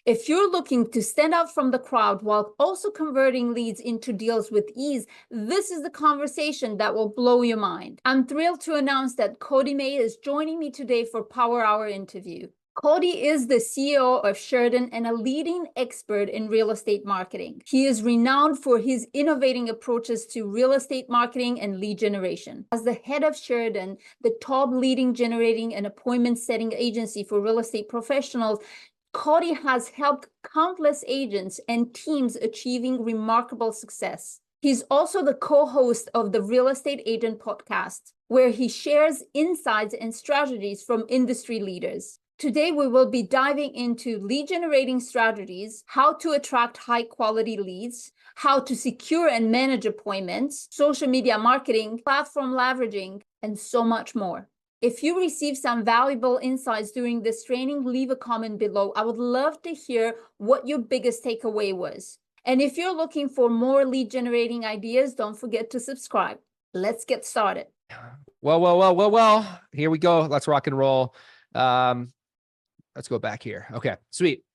If you're looking to stand out from the crowd while also converting leads into deals with ease, this is the conversation that will blow your mind. I'm thrilled to announce that Cody May is joining me today for Power Hour interview. Cody is the CEO of Sheridan and a leading expert in real estate marketing. He is renowned for his innovating approaches to real estate marketing and lead generation. As the head of Sheridan, the top leading generating and appointment setting agency for real estate professionals, Cody has helped countless agents and teams achieving remarkable success. He's also the co-host of the Real Estate Agent podcast, where he shares insights and strategies from industry leaders. Today, we will be diving into lead generating strategies, how to attract high quality leads, how to secure and manage appointments, social media marketing, platform leveraging, and so much more. If you receive some valuable insights during this training, leave a comment below. I would love to hear what your biggest takeaway was. And if you're looking for more lead generating ideas, don't forget to subscribe. Let's get started. Well, here we go. Let's rock and roll. Let's go back here. Okay, sweet.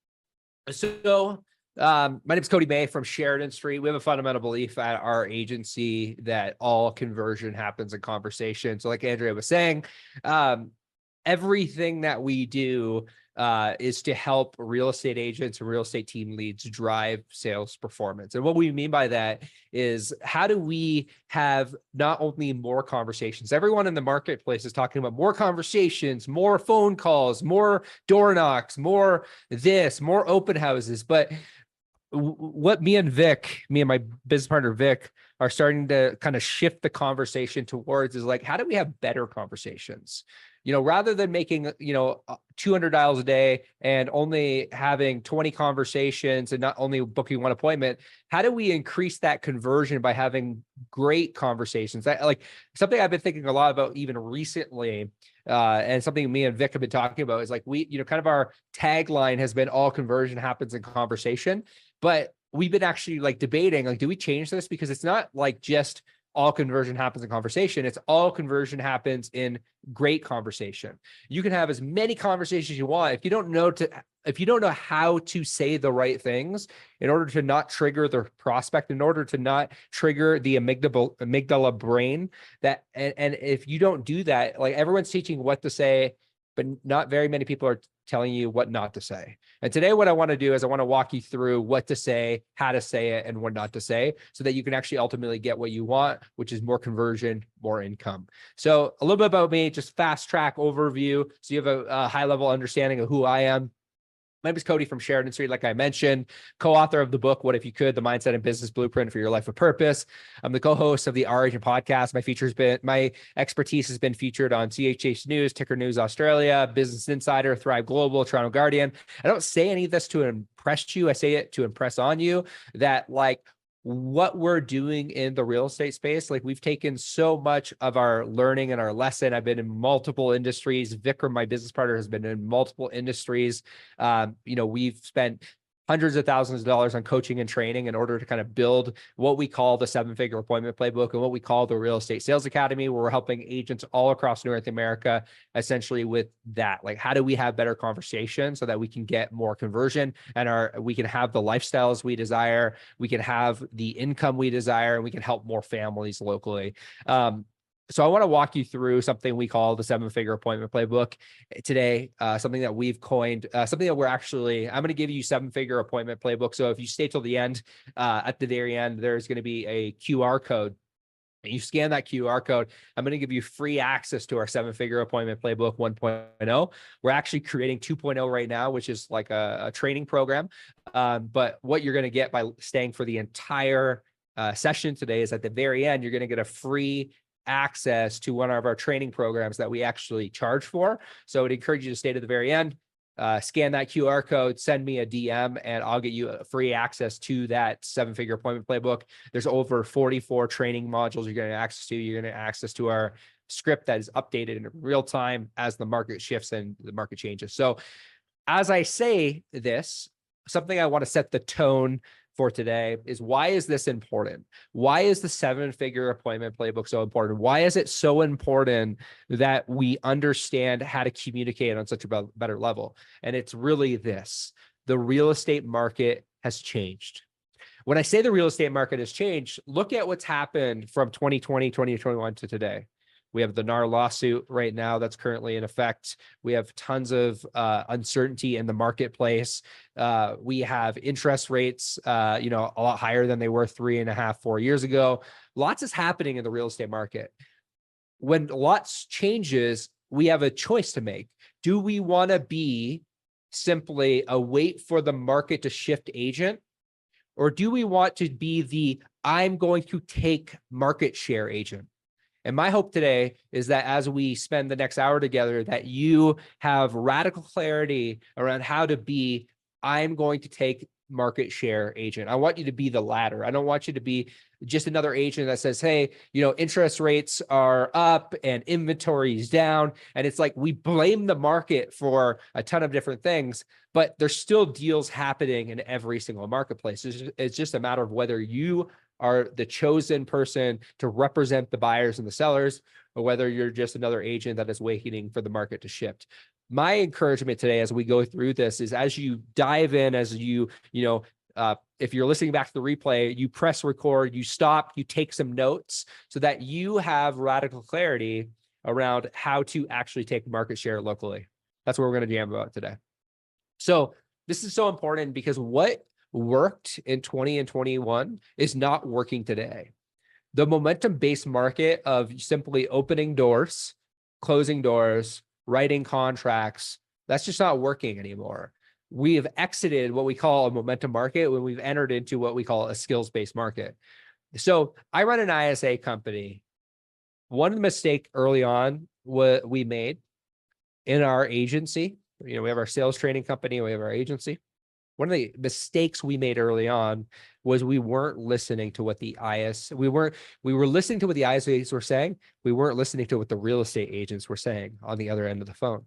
So my name is Cody May from Sheridan Street. We have a fundamental belief at our agency that all conversion happens in conversation. So like Andrea was saying, everything that we do is to help real estate agents and real estate team leads drive sales performance. And what we mean by that is, how do we have not only more conversations? Everyone in the marketplace is talking about more conversations, more phone calls, more door knocks, more this, more open houses. But what me and my business partner, Vic, are starting to kind of shift the conversation towards is like, how do we have better conversations? Rather than making, 200 dials a day and only having 20 conversations and not only booking one appointment, how do we increase that conversion by having great conversations? That, like, something I've been thinking a lot about even recently, and something me and Vic have been talking about is like, we, kind of our tagline has been all conversion happens in conversation, but we've been actually like debating, like, do we change this? Because it's not like just all conversion happens in conversation. It's all conversion happens in great conversation. You can have as many conversations you want. If you don't know how to say the right things in order to not trigger the prospect, in order to not trigger the amygdala brain, and if you don't do that, like, everyone's teaching what to say, but not very many people are telling you what not to say. And today what I want to do is I want to walk you through what to say, how to say it, and what not to say, so that you can actually ultimately get what you want, which is more conversion, more income. So a little bit about me, just fast track overview, so you have a high level understanding of who I am. My name is Cody from Sheridan Street, like I mentioned, co-author of the book, What If You Could, The Mindset and Business Blueprint for Your Life of Purpose. I'm the co-host of the Agent podcast. My expertise has been featured on CHH News, Ticker News Australia, Business Insider, Thrive Global, Toronto Guardian. I don't say any of this to impress you. I say it to impress on you that, like, what we're doing in the real estate space, like, we've taken so much of our learning and our lesson. I've been in multiple industries. Vikram, my business partner, has been in multiple industries. We've spent hundreds of thousands of dollars on coaching and training in order to kind of build what we call the 7-figure appointment playbook and what we call the Real Estate Sales Academy, where we're helping agents all across North America essentially with that. Like, how do we have better conversations so that we can get more conversion and we can have the lifestyles we desire, we can have the income we desire, and we can help more families locally. So I want to walk you through something we call the 7-figure appointment playbook today, something that we've coined, something that I'm going to give you 7-figure appointment playbook. So if you stay till the end, at the very end, there's going to be a QR code. And you scan that QR code, I'm going to give you free access to our 7-figure appointment playbook 1.0. We're actually creating 2.0 right now, which is like a training program. But what you're going to get by staying for the entire session today is at the very end, you're going to get a free access to one of our training programs that we actually charge for. So I would encourage you to stay to the very end, scan that QR code, send me a DM, and I'll get you a free access to that 7-figure appointment playbook. There's over 44 training modules you're going to access to. You're going to access to our script that is updated in real time as the market shifts and the market changes. So as I say this, something I want to set the tone for today is, why is this important? Why is the 7-figure appointment playbook so important? Why is it so important that we understand how to communicate on such a better level? And it's really this. the real estate market has changed. When I say the real estate market has changed, look at what's happened from 2020, 2021 to today. We have the NAR lawsuit right now that's currently in effect. We have tons of uncertainty in the marketplace. We have interest rates, a lot higher than they were 3.5, 4 years ago. Lots is happening in the real estate market. When lots changes, we have a choice to make. Do we want to be simply a wait for the market to shift agent? Or do we want to be the I'm going to take market share agent? And my hope today is that as we spend the next hour together, that you have radical clarity around how to be I'm going to take market share agent. I want you to be the latter. I don't want you to be just another agent that says, hey, interest rates are up and inventory is down. And it's like we blame the market for a ton of different things, but there's still deals happening in every single marketplace. It's just a matter of whether you are the chosen person to represent the buyers and the sellers, or whether you're just another agent that is waiting for the market to shift. My encouragement today, as we go through this, is as you dive in, as if you're listening back to the replay, you press record, you stop, you take some notes so that you have radical clarity around how to actually take market share locally. That's what we're going to jam about today. So this is so important because what worked in 20 and 21 is not working today. The momentum-based market of simply opening doors, closing doors, writing contracts, that's just not working anymore. We have exited what we call a momentum market when we've entered into what we call a skills-based market. So I run an ISA company. One mistake early on we made in our agency, we have our sales training company, we have our agency. One of the mistakes we made early on was we weren't listening to what we were listening to what the ISAs were saying. We weren't listening to what the real estate agents were saying on the other end of the phone.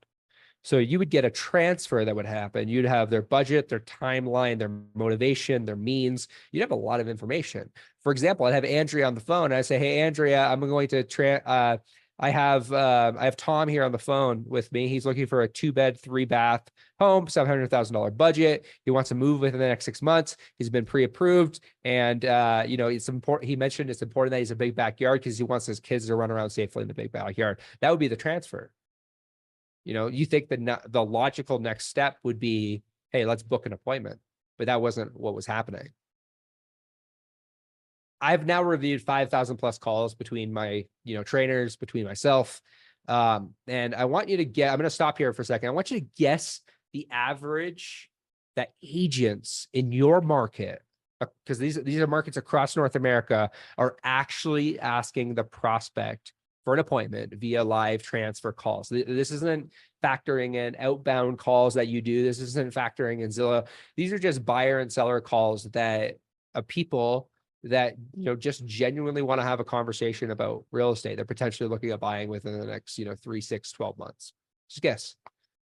So you would get a transfer that would happen. You'd have their budget, their timeline, their motivation, their means. You'd have a lot of information. For example, I'd have Andrea on the phone. I say, hey, Andrea, I'm going to I have Tom here on the phone with me. He's looking for a 2-bed, 3-bath home, $700,000 budget. He wants to move within the next 6 months. He's been pre-approved. And, it's important. He mentioned it's important that he's a big backyard because he wants his kids to run around safely in the big backyard. That would be the transfer. You think the logical next step would be, hey, let's book an appointment. But that wasn't what was happening. I've now reviewed 5,000 plus calls between my, trainers, between myself. And I want you to I'm going to stop here for a second. I want you to guess the average that agents in your market, because these are markets across North America, are actually asking the prospect for an appointment via live transfer calls. This isn't factoring in outbound calls that you do. This isn't factoring in Zillow. These are just buyer and seller calls that people that just genuinely want to have a conversation about real estate. They're potentially looking at buying within the next 3, 6, 12 months. Just guess.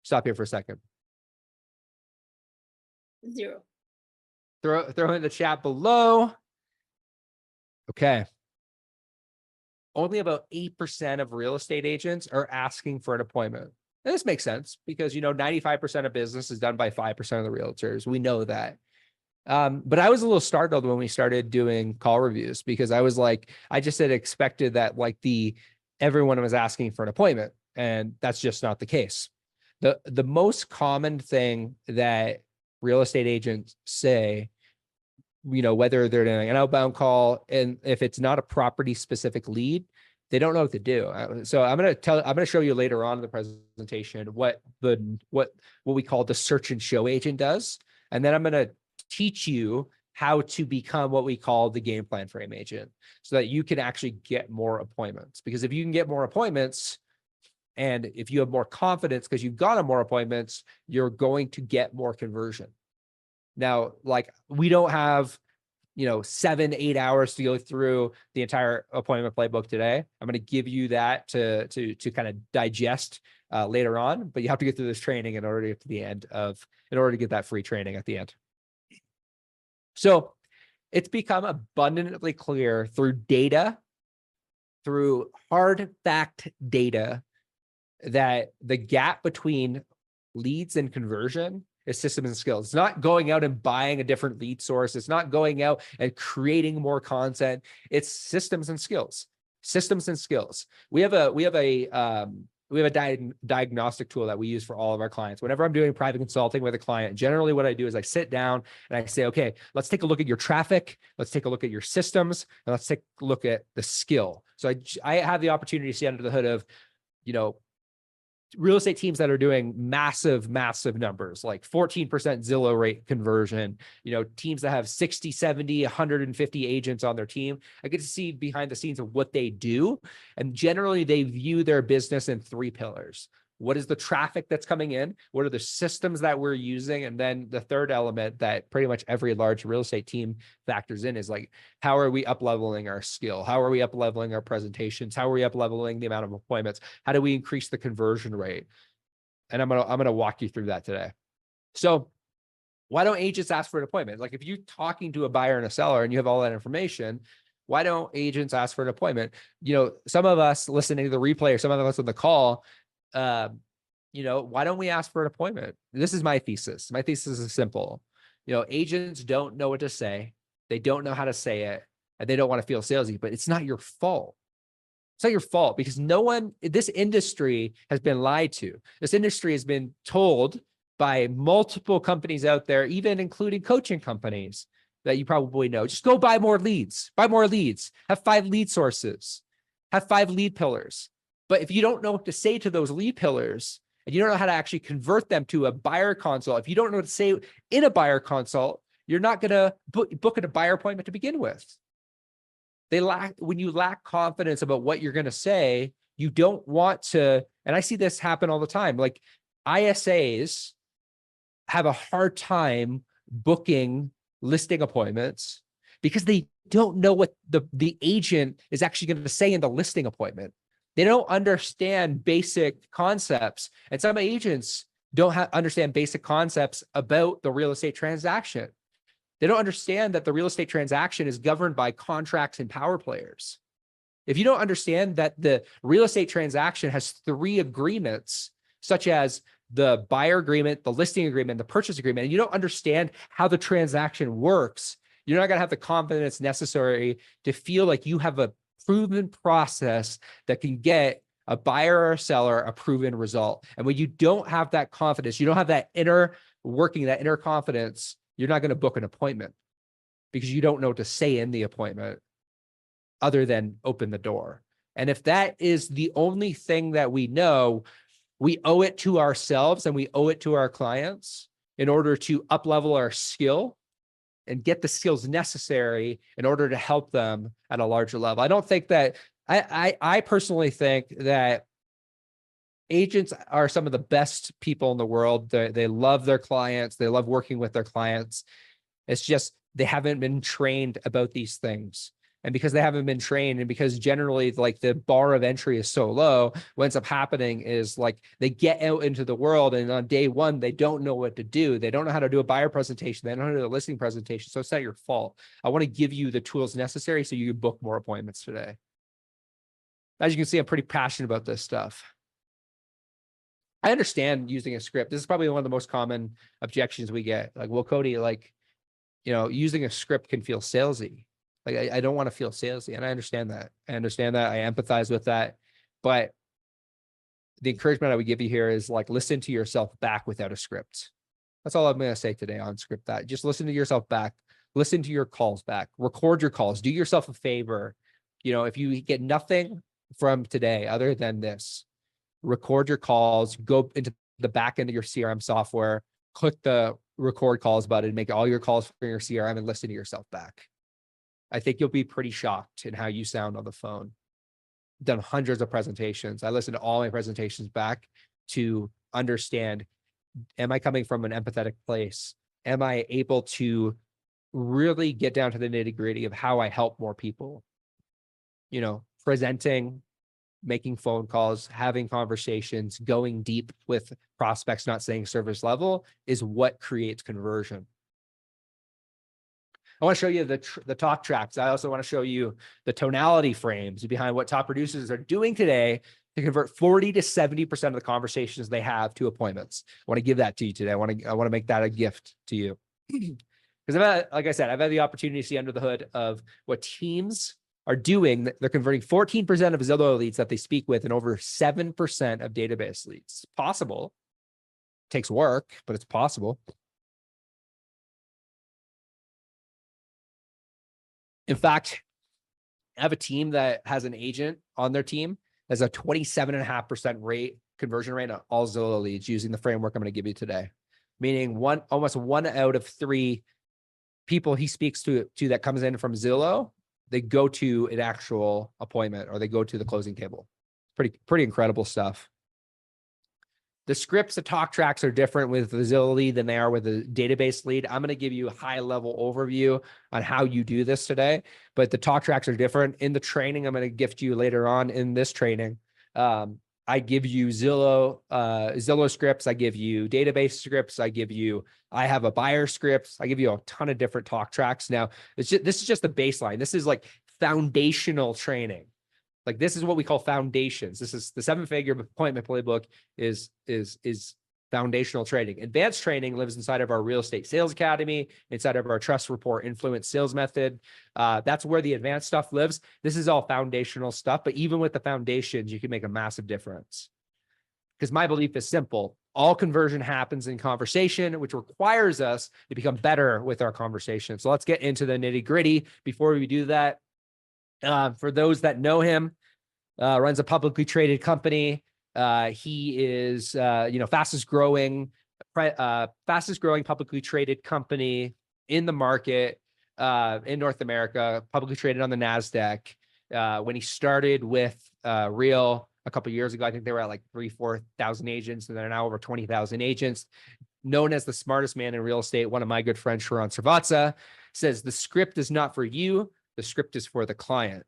Stop here for a second. 0. Throw in the chat below. Okay. Only about 8% of real estate agents are asking for an appointment. And this makes sense because 95% of business is done by 5% of the realtors. We know that. But I was a little startled when we started doing call reviews because I was like, I just had expected that everyone was asking for an appointment, and that's just not the case. The most common thing that real estate agents say, whether they're doing an outbound call, and if it's not a property specific lead, they don't know what to do. So I'm going to show you later on in the presentation what we call the search and show agent does. And then I'm going to teach you how to become what we call the game plan frame agent so that you can actually get more appointments. Because if you can get more appointments and if you have more confidence because you've gotten more appointments, you're going to get more conversion. Now, we don't have 7-8 hours to go through the entire appointment playbook today. I'm going to give you that to kind of digest later on, but you have to get through this training in order to get to the end in order to get that free training at the end. So it's become abundantly clear through data, through hard fact data, that the gap between leads and conversion is systems and skills. It's not going out and buying a different lead source. It's not going out and creating more content. It's systems and skills. Systems and skills. We have a diagnostic tool that we use for all of our clients. Whenever I'm doing private consulting with a client, generally what I do is I sit down and I say, okay, let's take a look at your traffic. Let's take a look at your systems, and let's take a look at the skill. So I have the opportunity to see under the hood of, real estate teams that are doing massive numbers, like 14% Zillow rate conversion, teams that have 60, 70, 150 agents on their team. I get to see behind the scenes of what they do. And generally they view their business in 3 pillars. What is the traffic that's coming in? What are the systems that we're using? And then the third element that pretty much every large real estate team factors in is like, how are we up-leveling our skill? How are we up-leveling our presentations? How are we up-leveling the amount of appointments? How do we increase the conversion rate? And I'm gonna walk you through that today. So why don't agents ask for an appointment? Like if you're talking to a buyer and a seller and you have all that information, why don't agents ask for an appointment? Some of us listening to the replay or some of us on the call, why don't we ask for an appointment? This is my thesis. My thesis is simple. Agents don't know what to say. They don't know how to say it, and they don't want to feel salesy, but it's not your fault. It's not your fault because this industry has been lied to. This industry has been told by multiple companies out there, even including coaching companies that you probably know, just go buy more leads, have 5 lead sources, have 5 lead pillars. But if you don't know what to say to those lead pillars, and you don't know how to actually convert them to a buyer consult, if you don't know what to say in a buyer consult, you're not going to book a buyer appointment to begin with. When you lack confidence about what you're going to say, you don't want to, and I see this happen all the time. Like ISAs have a hard time booking listing appointments because they don't know what the agent is actually going to say in the listing appointment. They don't understand basic concepts. And some agents don't understand basic concepts about the real estate transaction. They don't understand that the real estate transaction is governed by contracts and power players. If you don't understand that the real estate transaction has 3 agreements, such as the buyer agreement, the listing agreement, the purchase agreement, and you don't understand how the transaction works, you're not going to have the confidence necessary to feel like you have a proven process that can get a buyer or a seller a proven result. And when you don't have that confidence, you don't have that inner working, that inner confidence, you're not going to book an appointment because you don't know what to say in the appointment other than open the door. And if that is the only thing that we know, we owe it to ourselves and we owe it to our clients in order to up-level our skill and get the skills necessary in order to help them at a larger level. I don't think that, I personally think that agents are some of the best people in the world. They love their clients. They love working with their clients. It's just, they haven't been trained about these things. And because they haven't been trained, and because generally like the bar of entry is so low, what ends up happening is like they get out into the world and on day one, they don't know what to do. They don't know how to do a buyer presentation. They don't know how to do a listing presentation. So it's not your fault. I want to give you the tools necessary so you can book more appointments today. As you can see, I'm pretty passionate about this stuff. I understand using a script. This is probably one of the most common objections we get. Like, well, Cody, using a script can feel salesy. Like, I don't want to feel salesy. And I understand that. I empathize with that. But the encouragement I would give you here is like, listen to yourself back without a script. That's all I'm going to say today on Script That. Just listen to yourself back. Listen to your calls back. Record your calls. Do yourself a favor. If you get nothing from today other than this, record your calls, go into the back end of your CRM software, click the record calls button, make all your calls for your CRM and listen to yourself back. I think you'll be pretty shocked in how you sound on the phone. I've done hundreds of presentations. I listen to all my presentations back to understand, am I coming from an empathetic place? Am I able to really get down to the nitty-gritty of how I help more people? Presenting, making phone calls, having conversations, going deep with prospects, not saying service level, is what creates conversion. I want to show you the talk tracks. I also want to show you the tonality frames behind what top producers are doing today to convert 40 to 70% of the conversations they have to appointments. I want to give that to you today. I want to make that a gift to you. Because like I said, I've had the opportunity to see under the hood of what teams are doing. They're converting 14% of Zillow leads that they speak with and over 7% of database leads. It's possible. It takes work, but it's possible. In fact, I have a team that has an agent on their team that's a 27.5% conversion rate on all Zillow leads using the framework I'm going to give you today. Meaning almost 1 out of 3 people he speaks to that comes in from Zillow, they go to an actual appointment or they go to the closing table. Pretty incredible stuff. The scripts, the talk tracks are different with the Zillow lead than they are with the database lead. I'm going to give you a high level overview on how you do this today, but the talk tracks are different. In the training, I'm going to gift you later on in this training. I give you Zillow scripts. I give you database scripts. I have a buyer scripts. I give you a ton of different talk tracks. Now, this is just the baseline. This is like foundational training. Like this is what we call foundations. This is the 7-figure appointment playbook is foundational training. Advanced training lives inside of our real estate sales academy, inside of our trust report influence sales method. That's where the advanced stuff lives. This is all foundational stuff, but even with the foundations, you can make a massive difference. Because my belief is simple. All conversion happens in conversation, which requires us to become better with our conversation. So let's get into the nitty gritty. Before we do that, for those that know him, runs a publicly traded company. He is, fastest growing publicly traded company in the market, in North America, publicly traded on the NASDAQ. When he started with Real a couple of years ago, I think they were at like 3,000-4,000 agents, and they're now over 20,000 agents. Known as the smartest man in real estate, one of my good friends, Sharon Srivatsa, says the script is not for you. The script is for the client.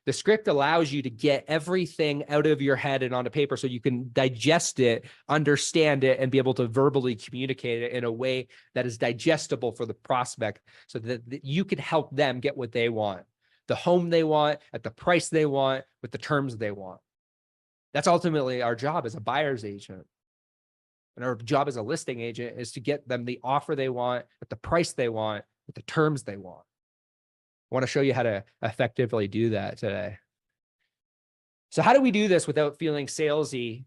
The script allows you to get everything out of your head and onto paper so you can digest it, understand it, and be able to verbally communicate it in a way that is digestible for the prospect so that you can help them get what they want, the home they want, at the price they want, with the terms they want. That's ultimately our job as a buyer's agent. And our job as a listing agent is to get them the offer they want, at the price they want, with the terms they want. I want to show you how to effectively do that today. So how do we do this without feeling salesy,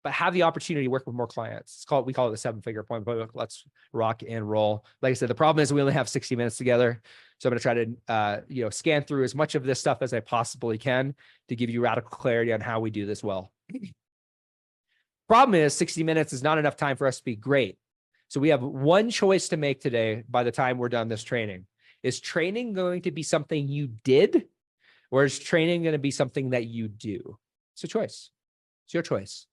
but have the opportunity to work with more clients? We call it the 7-figure appointment playbook. Let's rock and roll. Like I said, the problem is we only have 60 minutes together. So I'm going to try to, scan through as much of this stuff as I possibly can to give you radical clarity on how we do this well. Problem is 60 minutes is not enough time for us to be great. So we have one choice to make today by the time we're done this training. Is training going to be something you did, or is training going to be something that you do? It's a choice. It's your choice.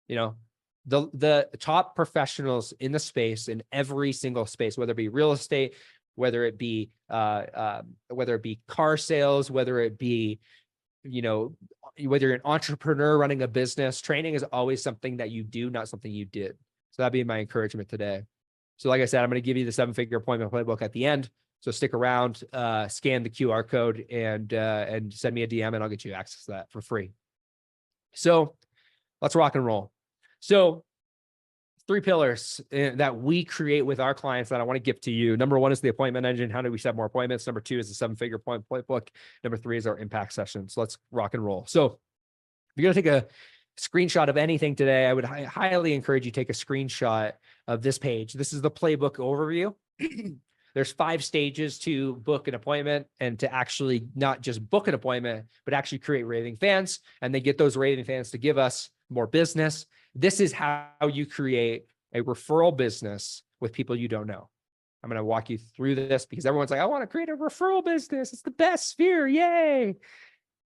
The top professionals in the space, in every single space, whether it be real estate, whether it be car sales, whether it be, whether you're an entrepreneur running a business, training is always something that you do, not something you did. So that'd be my encouragement today. So like I said, I'm going to give you the 7-figure appointment playbook at the end. So stick around, scan the QR code and send me a DM and I'll get you access to that for free. So let's rock and roll. So 3 pillars that we create with our clients that I want to give to you. Number 1 is the appointment engine. How do we set more appointments? Number 2 is the 7-figure appointment playbook. Number 3 is our impact session. So let's rock and roll. So if you're going to take a screenshot of anything today, I would highly encourage you to take a screenshot of this page. This is the playbook overview. There's 5 stages to book an appointment and to actually not just book an appointment, but actually create raving fans and then get those raving fans to give us more business. This is how you create a referral business with people you don't know. I'm going to walk you through this because everyone's like, I want to create a referral business. It's the best sphere. Yay.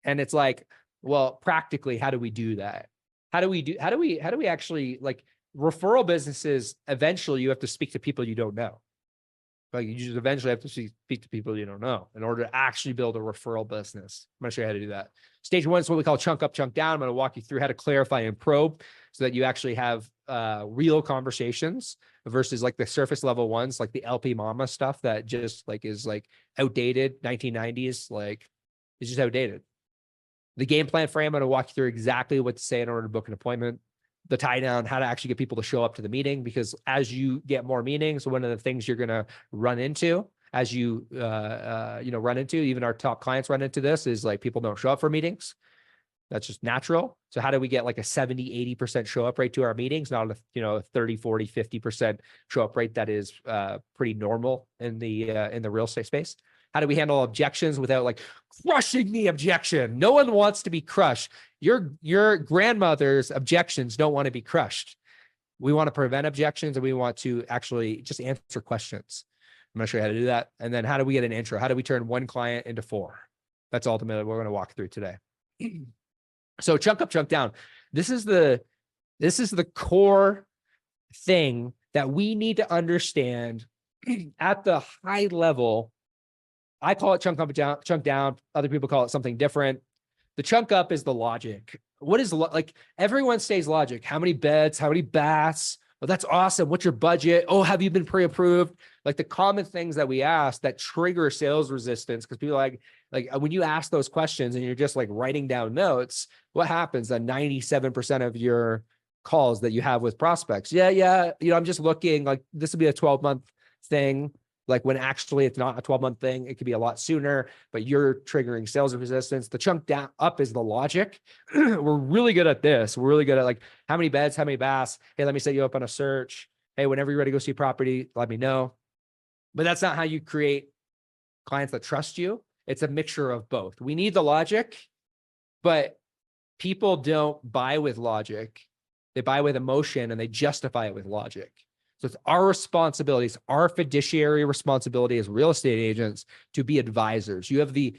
And it's like, well, practically, how do we do that? How do we actually, like, referral businesses? Eventually you have to speak to people you don't know. Like, you just eventually have to speak to people you don't know in order to actually build a referral business. I'm going to show you how to do that. Stage 1 is what we call chunk up, chunk down. I'm going to walk you through how to clarify and probe so that you actually have real conversations versus like the surface level ones, like the LP mama stuff that just like is like outdated, 1990s, like it's just outdated. The game plan frame, I'm going to walk you through exactly what to say in order to book an appointment. The tie down, how to actually get people to show up to the meeting, because as you get more meetings, one of the things you're going to run into as you, run into, even our top clients run into this, is like people don't show up for meetings. That's just natural. So how do we get like a 70, 80% show up rate to our meetings? Not a 30, 40, 50% show up rate that is pretty normal in the real estate space. How do we handle objections without like crushing the objection? No one wants to be crushed. Your grandmother's objections don't want to be crushed. We want to prevent objections, and we want to actually just answer questions. I'm going to show you how to do that. And then how do we get an intro? How do we turn one client into 4? That's ultimately what we're going to walk through today. So chunk up, chunk down. This is the core thing that we need to understand at the high level. I call it chunk up, chunk down. Other people call it something different. The chunk up is the logic. What is like everyone says logic? How many beds? How many baths? Well, that's awesome. What's your budget? Oh, have you been pre-approved? Like the common things that we ask that trigger sales resistance, because people like when you ask those questions and you're just like writing down notes, what happens? That 97% of your calls that you have with prospects, I'm just looking, like this would be a 12-month thing. Like when actually it's not a 12-month thing, it could be a lot sooner, but you're triggering sales resistance. The chunk down up is the logic. We're really good at this. We're really good at like how many beds, how many baths. Hey, let me set you up on a search. Hey, whenever you're ready to go see property, let me know. But that's not how you create clients that trust you. It's a mixture of both. We need the logic, but people don't buy with logic. They buy with emotion and they justify it with logic. So it's our responsibility, it's our fiduciary responsibility as real estate agents to be advisors. You have the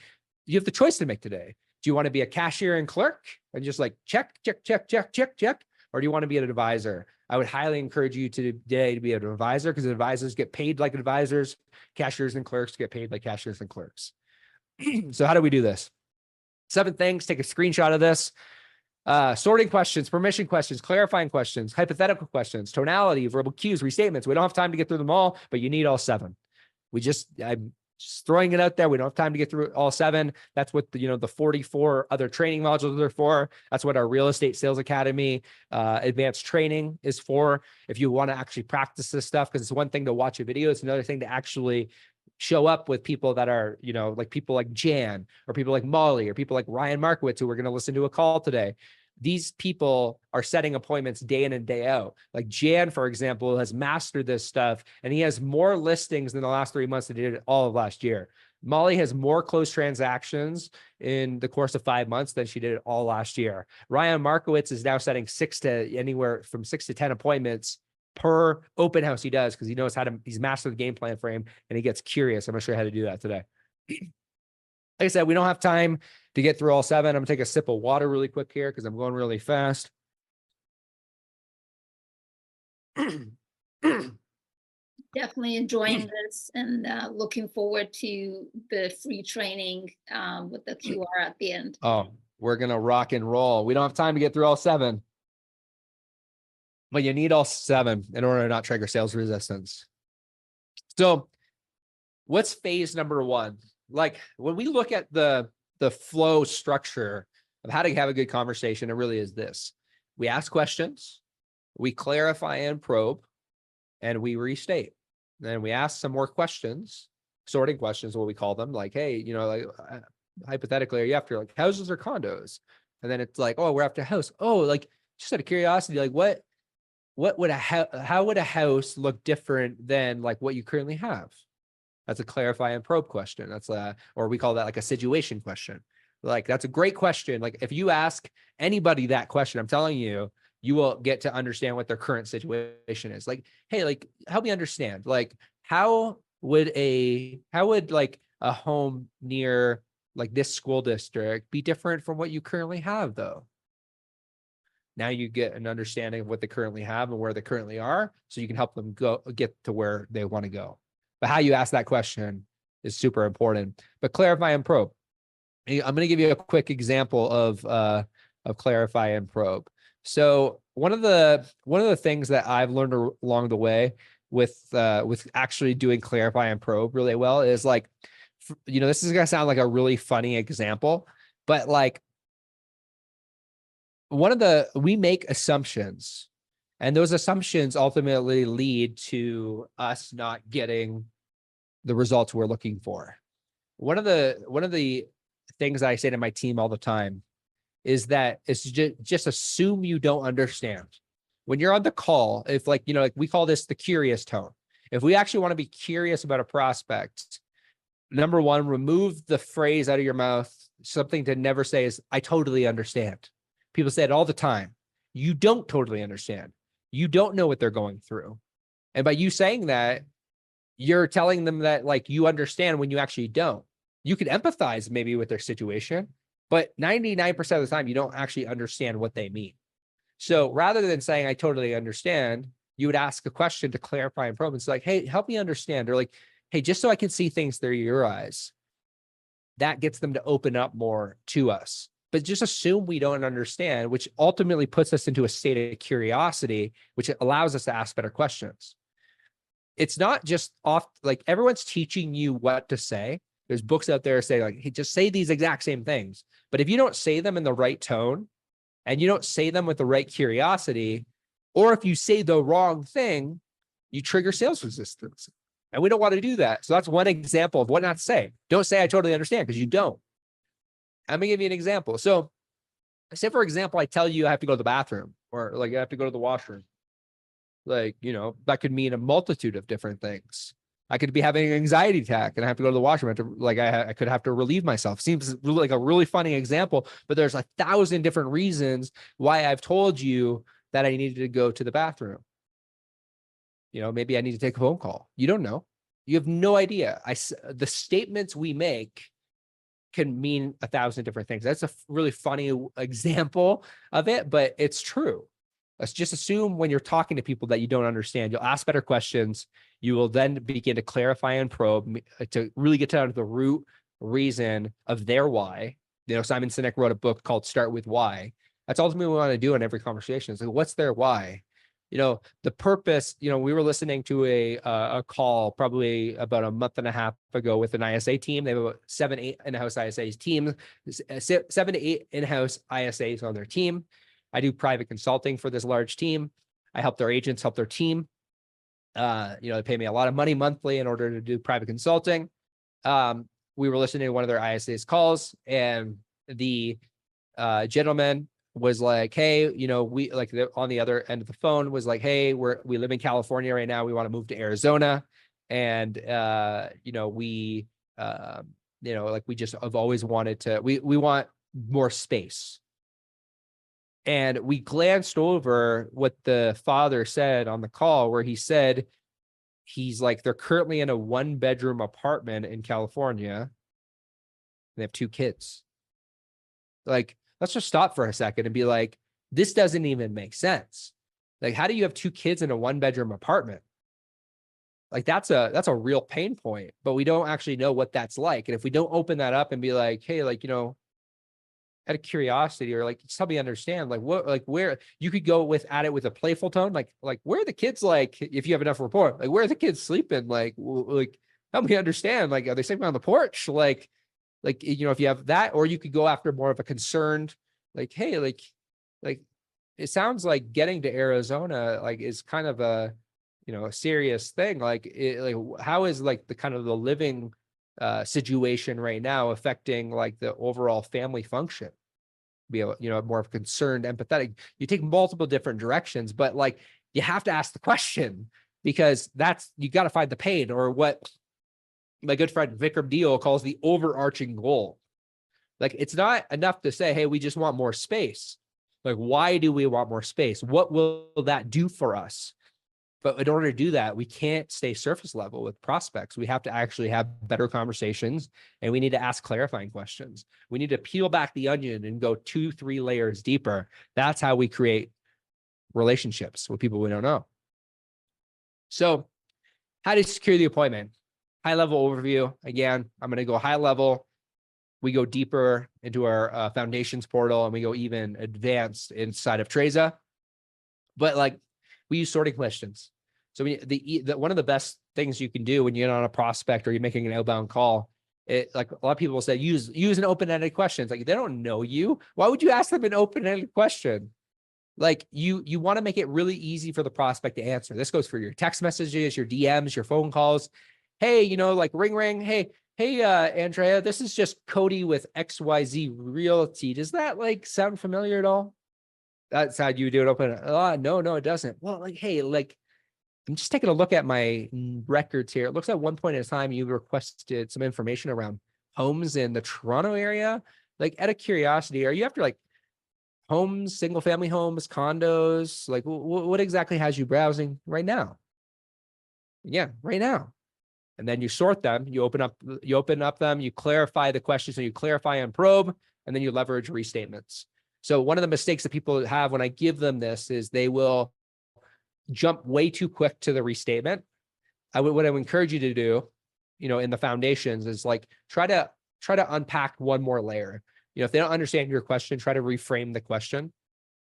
choice to make today. Do you want to be a cashier and clerk and just like check, or do you want to be an advisor? I would highly encourage you today to be an advisor, because advisors get paid like advisors. Cashiers and clerks get paid like cashiers and clerks. So how do we do this? 7 things. Take a screenshot of this. Sorting questions, permission questions, clarifying questions, hypothetical questions, tonality, verbal cues, restatements. We don't have time to get through them all, but you need all 7. I'm just throwing it out there. We don't have time to get through all 7. That's what the 44 other training modules are for. That's what our Real Estate Sales Academy advanced training is for. If you want to actually practice this stuff, because it's one thing to watch a video, it's another thing to actually show up with people that are, like people like Jan or people like Molly or people like Ryan Markowitz, who we're going to listen to a call today. These people are setting appointments day in and day out. Like Jan, for example, has mastered this stuff, and he has more listings in the last 3 months than he did all of last year. Molly has more closed transactions in the course of 5 months than she did all last year. Ryan Markowitz is now setting anywhere from 6 to 10 appointments per open house he does, because he knows he's mastered the game plan frame and he gets curious. I'm going to show you how to do that today. Like I said, we don't have time to get through all 7. I'm going to take a sip of water really quick here because I'm going really fast. Definitely enjoying this and looking forward to the free training with the QR at the end. Oh, we're going to rock and roll. We don't have time to get through all 7. But you need all 7 in order to not trigger sales resistance. So what's phase number 1? Like when we look at the flow structure of how to have a good conversation, it really is this. We ask questions, we clarify and probe, and we restate. Then we ask some more questions, sorting questions, what we call them, like, hey, hypothetically, are you after like houses or condos? And then it's like, oh, we're after a house. Oh, like just out of curiosity, like how would a house look different than like what you currently have? That's a clarify and probe question. That's or we call that like a situation question. Like, that's a great question. Like if you ask anybody that question, I'm telling you, you will get to understand what their current situation is. Like, hey, like help me understand, like how would like a home near like this school district be different from what you currently have though? Now you get an understanding of what they currently have and where they currently are, so you can help them get to where they want to go. But how you ask that question is super important. But clarify and probe. I'm going to give you a quick example of clarify and probe. So one of the things that I've learned along the way with actually doing clarify and probe really well is like, this is going to sound like a really funny example, but like we make assumptions, and those assumptions ultimately lead to us not getting the results we're looking for. One of the things I say to my team all the time is that it's just assume you don't understand. When you're on the call, if like we call this the curious tone. If we actually want to be curious about a prospect, number one, remove the phrase out of your mouth. Something to never say is, I totally understand. People say it all the time. You don't totally understand. You don't know what they're going through. And by you saying that, you're telling them that like you understand when you actually don't. You can empathize maybe with their situation, but 99% of the time, you don't actually understand what they mean. So rather than saying, I totally understand, you would ask a question to clarify and probe. It's like, hey, help me understand. Or like, hey, just so I can see things through your eyes. That gets them to open up more to us. But just assume we don't understand, which ultimately puts us into a state of curiosity, which allows us to ask better questions. It's not just like everyone's teaching you what to say. There's books out there saying like, hey, just say these exact same things. But if you don't say them in the right tone and you don't say them with the right curiosity, or if you say the wrong thing, you trigger sales resistance. And we don't want to do that. So that's one example of what not to say. Don't say I totally understand, because you don't. I'm gonna give you an example. So say, for example, I tell you I have to go to the bathroom, or like I have to go to the washroom. Like, that could mean a multitude of different things. I could be having an anxiety attack and I have to go to the washroom. I could have to relieve myself. Seems like a really funny example, but there's 1,000 different reasons why I've told you that I needed to go to the bathroom. Maybe I need to take a phone call. You don't know. You have no idea. The statements we make can mean 1,000 different things. That's a really funny example of it, but it's true. Let's just assume when you're talking to people that you don't understand, you'll ask better questions. You will then begin to clarify and probe to really get down to the root reason of their why. Simon Sinek wrote a book called Start With Why. That's ultimately what we want to do in every conversation. It's like, what's their why? The purpose, we were listening to a call probably about a month and a half ago with an ISA team. They have about 7-8 in-house ISAs team, 7 to 8 in-house ISAs on their team. I do private consulting for this large team. I help their agents help their team. They pay me a lot of money monthly in order to do private consulting. We were listening to one of their ISA's calls, and the gentleman was like, hey, we like on the other end of the phone was like, hey, we live in California right now. We want to move to Arizona. And, we just have always wanted to, we want more space. And we glanced over what the father said on the call, where he said, he's like, they're currently in a 1-bedroom apartment in California. They have 2 kids. Like, let's just stop for a second and be like, this doesn't even make sense. Like, how do you have 2 kids in a 1-bedroom apartment? Like, that's a real pain point, but we don't actually know what that's like. And if we don't open that up and be like, hey, like, out of curiosity, or like, just help me understand, like what, like where you could go at it with a playful tone, like where are the kids, like if you have enough rapport, like where are the kids sleeping? Like help me understand, like, are they sleeping on the porch? Like, if you have that, or you could go after more of a concerned, like, hey, like it sounds like getting to Arizona, like, is kind of a serious thing. Like, how is like the kind of the living situation right now affecting like the overall family function? Be more of concerned, empathetic. You take multiple different directions, but like, you have to ask the question, because you got to find the pain, or what my good friend Vikram Deol calls the overarching goal. Like, it's not enough to say, hey, we just want more space. Like, why do we want more space? What will that do for us? But in order to do that, we can't stay surface level with prospects. We have to actually have better conversations, and we need to ask clarifying questions. We need to peel back the onion and go 2-3 layers deeper. That's how we create relationships with people we don't know. So how do you secure the appointment? High level overview. Again, I'm going to go high level. We go deeper into our foundations portal, and we go even advanced inside of Treza. But like, we use sorting questions. So one of the best things you can do when you're on a prospect or you're making an outbound call like a lot of people will say, use an open-ended question. It's like, they don't know you. Why would you ask them an open-ended question? Like you want to make it really easy for the prospect to answer. This goes for your text messages, your DMs, your phone calls. Hey, like ring, ring. Hey, Andrea, this is just Cody with XYZ Realty. Does that like sound familiar at all? That's how you do it open. No, it doesn't. Well, like, hey, like, I'm just taking a look at my records here. It looks like at one point in time you requested some information around homes in the Toronto area. Like, out of curiosity, are you after like homes, single family homes, condos? Like, what exactly has you browsing right now? Yeah, right now. And then you sort them, you open up them, you clarify the questions, so you clarify and probe, and then you leverage restatements. So one of the mistakes that people have when I give them this is they will jump way too quick to the restatement. What I would encourage you to do, in the foundations is like, try to unpack one more layer. If they don't understand your question, try to reframe the question.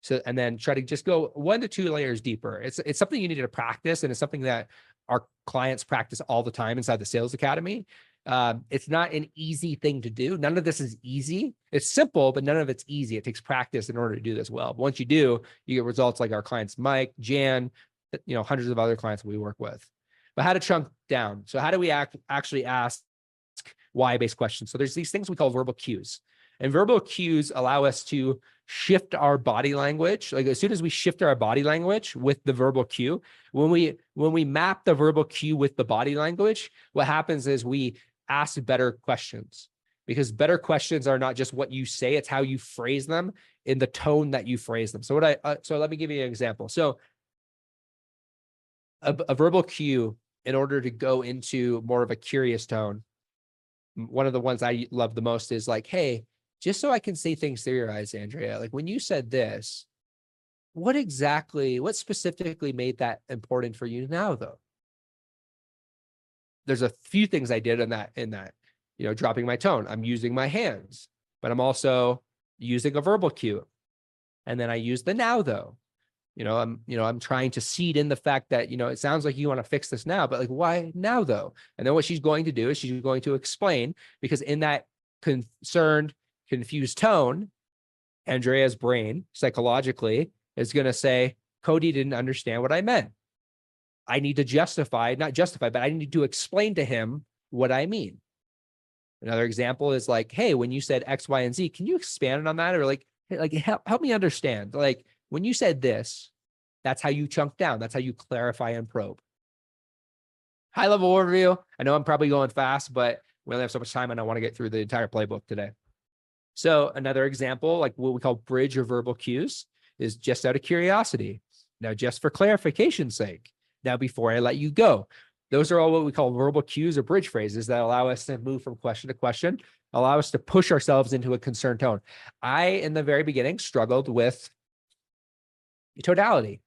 So, and then try to just go 1 to 2 layers deeper. It's something you need to practice, and it's something that our clients practice all the time inside the Sales Academy. It's not an easy thing to do. None of this is easy. It's simple, but none of it's easy. It takes practice in order to do this well. But once you do, you get results like our clients, Mike, Jan, hundreds of other clients we work with. But how to chunk down. So how do we actually ask why-based questions? So there's these things we call verbal cues. And verbal cues allow us to shift our body language. Like, as soon as we shift our body language with the verbal cue, when we map the verbal cue with the body language, what happens is we ask better questions, because better questions are not just what you say, it's how you phrase them in the tone that you phrase them. So let me give you an example. So a verbal cue, in order to go into more of a curious tone, one of the ones I love the most is like, hey, just so I can see things through your eyes, Andrea, like when you said this, what specifically made that important for you now, though? There's a few things I did in that, dropping my tone. I'm using my hands, but I'm also using a verbal cue. And then I use the now, though. I'm trying to seed in the fact that, it sounds like you want to fix this now, but like, why now, though? And then what she's going to do is she's going to explain, because in that concerned, confused tone, Andrea's brain psychologically is going to say, Cody didn't understand what I meant. I need to not justify, but I need to explain to him what I mean. Another example is like, hey, when you said X, Y, and Z, can you expand on that? Or like, hey, like help me understand. Like, when you said this, that's how you chunk down. That's how you clarify and probe. High level overview. I know I'm probably going fast, but we only have so much time and I want to get through the entire playbook today. So another example, like what we call bridge or verbal cues, is just out of curiosity. Now, just for clarification's sake, now before I let you go, those are all what we call verbal cues or bridge phrases that allow us to move from question to question, allow us to push ourselves into a concerned tone. I, in the very beginning, struggled with tonality.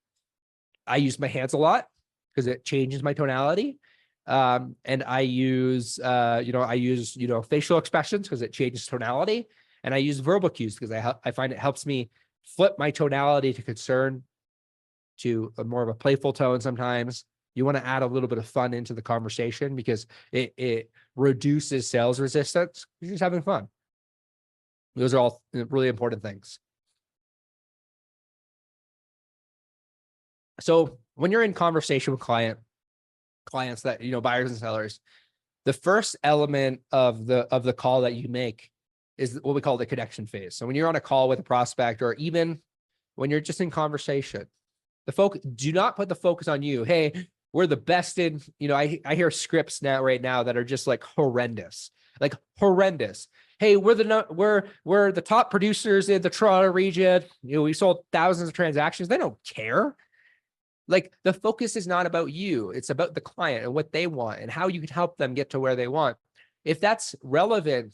I use my hands a lot because it changes my tonality. And I use, facial expressions because it changes tonality. And I use verbal cues because I find it helps me flip my tonality to concern to more of a playful tone. Sometimes you want to add a little bit of fun into the conversation because it reduces sales resistance. You're just having fun. Those are all really important things. So when you're in conversation with clients that, buyers and sellers, the first element of the call that you make is what we call the connection phase. So when you're on a call with a prospect, or even when you're just in conversation, do not put the focus on you. Hey, we're the best in, I hear scripts right now that are just like horrendous. Hey, we're the top producers in the Toronto region. We sold thousands of transactions. They don't care. Like, the focus is not about you. It's about the client and what they want and how you can help them get to where they want. If that's relevant,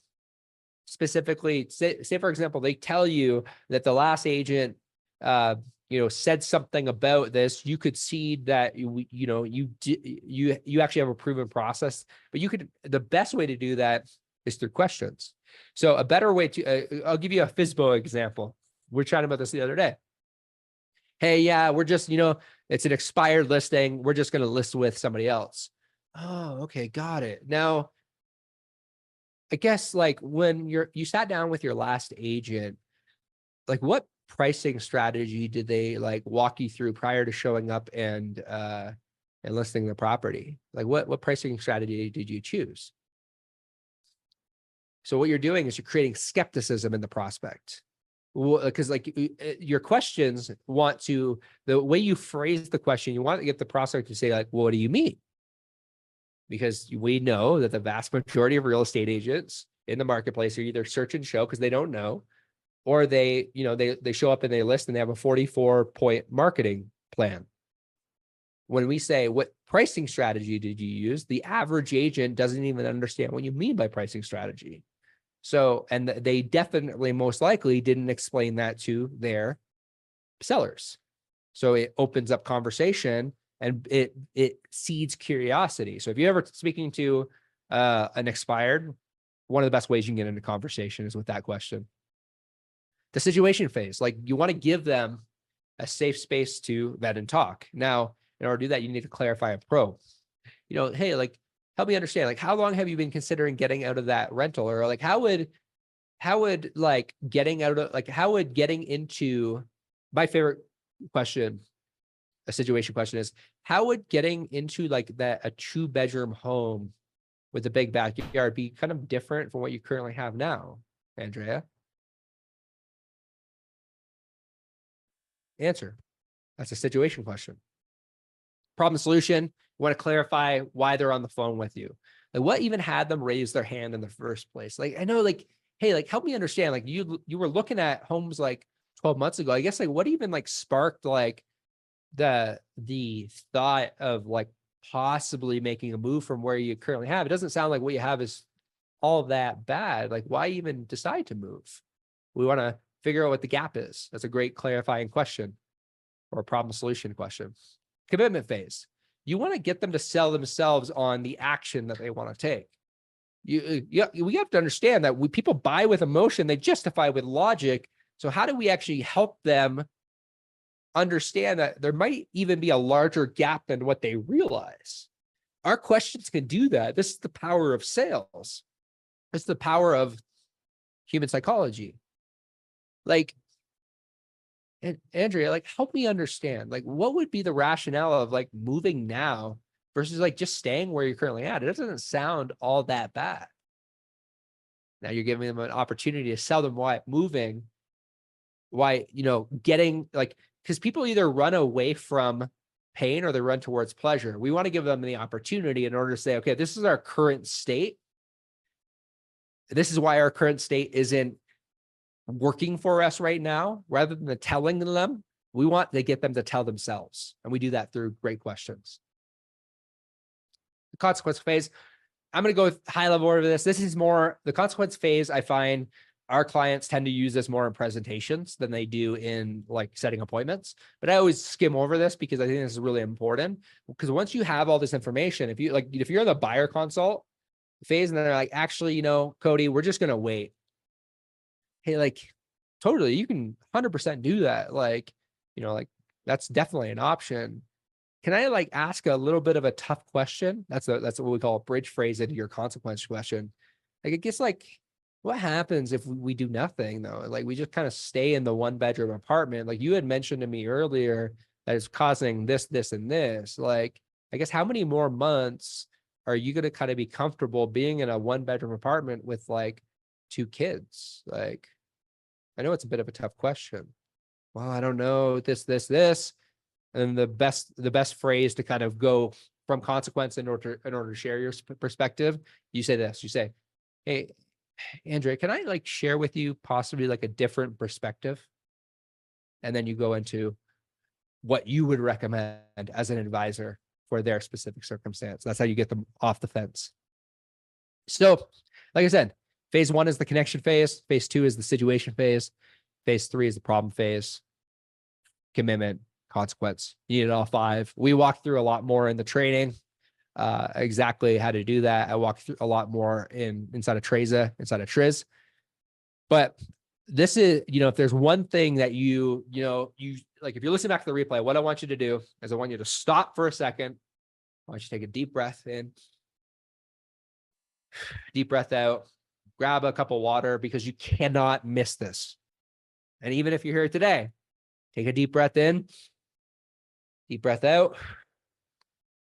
specifically, say for example, they tell you that the last agent, said something about this, you could see that you actually have a proven process, but the best way to do that is through questions. So a better way I'll give you a FSBO example. We're chatting about this the other day. Hey, yeah, we're just, it's an expired listing. We're just going to list with somebody else. Oh, okay. Got it. Now, I guess like when you sat down with your last agent, like what pricing strategy did they like walk you through prior to showing up and listing the property? Like what pricing strategy did you choose? So what you're doing is you're creating skepticism in the prospect. Because like your questions the way you phrase the question, you want to get the prospect to say like, well, what do you mean? Because we know that the vast majority of real estate agents in the marketplace are either search and show because they don't know, or they show up and they list and they have a 44-point marketing plan. When we say, what pricing strategy did you use? The average agent doesn't even understand what you mean by pricing strategy. So, and they definitely most likely didn't explain that to their sellers. So it opens up conversation and it seeds curiosity. So if you're ever speaking to an expired, one of the best ways you can get into conversation is with that question. The situation phase, like you want to give them a safe space to vet and talk. Now, in order to do that, you need to clarify a pro. Hey, like, help me understand, like, how long have you been considering getting out of that rental? Or like, how would like getting out of, like, how would getting into, my favorite question, a situation question is, how would getting into like that, a 2-bedroom home with a big backyard be kind of different from what you currently have now, Andrea? Answer. That's a situation question. Problem solution, you want to clarify why they're on the phone with you. Like what even had them raise their hand in the first place? Like, I know, like, hey, like, help me understand, like you were looking at homes like 12 months ago. I guess like what even like sparked like the thought of like possibly making a move from where you currently have? It doesn't sound like what you have is all that bad. Like why even decide to move? We want to figure out what the gap is. That's a great clarifying question or a problem solution question. Commitment phase. You want to get them to sell themselves on the action that they want to take. We have to understand that people buy with emotion, they justify with logic. So how do we actually help them understand that there might even be a larger gap than what they realize? Our questions can do that. This is the power of sales. It's the power of human psychology. Like, and Andrea, like, help me understand, like, what would be the rationale of like moving now versus like just staying where you're currently at? It doesn't sound all that bad. Now you're giving them an opportunity to sell them why moving, why, getting like, because people either run away from pain or they run towards pleasure. We want to give them the opportunity in order to say, okay, this is our current state. This is why our current state isn't working for us right now. Rather than telling them, we want to get them to tell themselves. And we do that through great questions. The consequence phase, I'm going to go with high level over this. This is more the consequence phase. I find our clients tend to use this more in presentations than they do in like setting appointments. But I always skim over this because I think this is really important. Because once you have all this information, if you're in the buyer consult phase and they're like, actually, Cody, we're just going to wait. Hey, like, totally, you can 100% do that. Like, like that's definitely an option. Can I like ask a little bit of a tough question? That's what we call a bridge phrase into your consequence question. Like, it gets like, what happens if we do nothing though? Like we just kind of stay in the 1-bedroom apartment. Like you had mentioned to me earlier that it's causing this, this, and this. Like, I guess how many more months are you going to kind of be comfortable being in a 1-bedroom apartment with like 2 kids? Like, I know it's a bit of a tough question. Well, I don't know, this. And the best phrase to kind of go from consequence in order to share your perspective, you say this, you say, hey, Andrea, can I like share with you possibly like a different perspective? And then you go into what you would recommend as an advisor for their specific circumstance. That's how you get them off the fence. So, like I said, phase 1 is the connection phase. Phase 2 is the situation phase. Phase 3 is the problem phase. Commitment, consequence. You need all 5. We walk through a lot more in the training, exactly how to do that. I walk through a lot more inside of Triz. But this is, if there's one thing that you like, if you're listening back to the replay, what I want you to do is I want you to stop for a second. I want you to take a deep breath in, deep breath out. grab a cup of water because you cannot miss this. And even if you're here today, take a deep breath in, deep breath out,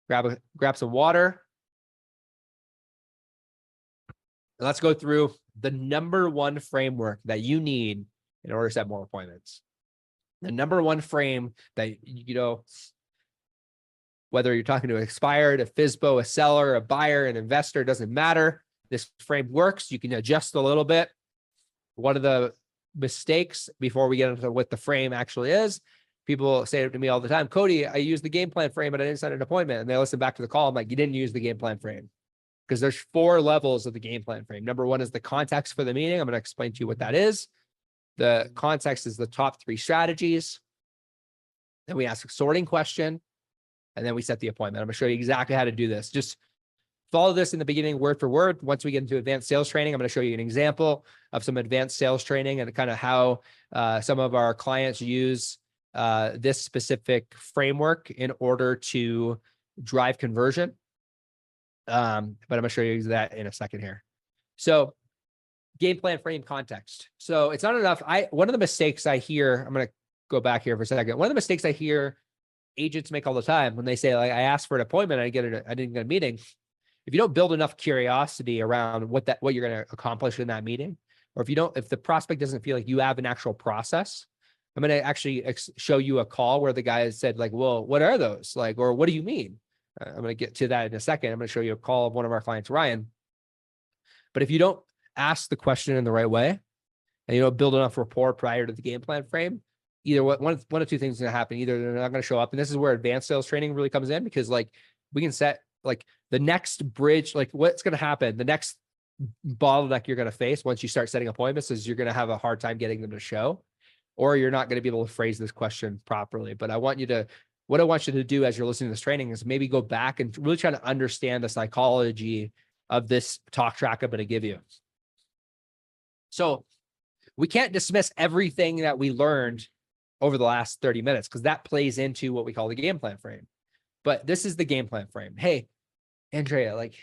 grab some water. And let's go through the number one framework that you need in order to set more appointments. The number one frame that, whether you're talking to an expired, a FSBO, a seller, a buyer, an investor, doesn't matter. This frame works. You can adjust a little bit. One of the mistakes before we get into what the frame actually is, people say it to me all the time, Cody, I used the game plan frame, but I didn't set an appointment. And they listen back to the call. I'm like, you didn't use the game plan frame, because there's 4 levels of the game plan frame. Number 1 is the context for the meeting. I'm going to explain to you what that is. The context is the top 3 strategies. Then we ask a sorting question, and then we set the appointment. I'm going to show you exactly how to do this. Just follow this in the beginning, word for word. Once we get into advanced sales training, I'm going to show you an example of some advanced sales training and kind of how some of our clients use this specific framework in order to drive conversion. But I'm going to show you that in a second here. So game plan, frame, context. So it's not enough. One of the mistakes I hear, I'm going to go back here for a second. One of the mistakes I hear agents make all the time when they say, like, I asked for an appointment, I didn't get a meeting. If you don't build enough curiosity around what you're going to accomplish in that meeting, or if the prospect doesn't feel like you have an actual process, I'm going to actually show you a call where the guy said, like, well, what are those? Like, or what do you mean? I'm going to get to that in a second. I'm going to show you a call of one of our clients, Ryan. But if you don't ask the question in the right way, and you don't build enough rapport prior to the game plan frame, either one of 2 things is going to happen. Either they're not going to show up. And this is where advanced sales training really comes in, because like we can set like the next bridge, like what's going to happen, the next bottleneck you're going to face once you start setting appointments is you're going to have a hard time getting them to show, or you're not going to be able to phrase this question properly. But what I want you to do as you're listening to this training is maybe go back and really try to understand the psychology of this talk track I'm going to give you. So we can't dismiss everything that we learned over the last 30 minutes, because that plays into what we call the game plan frame. But this is the game plan frame. Hey, Andrea, like,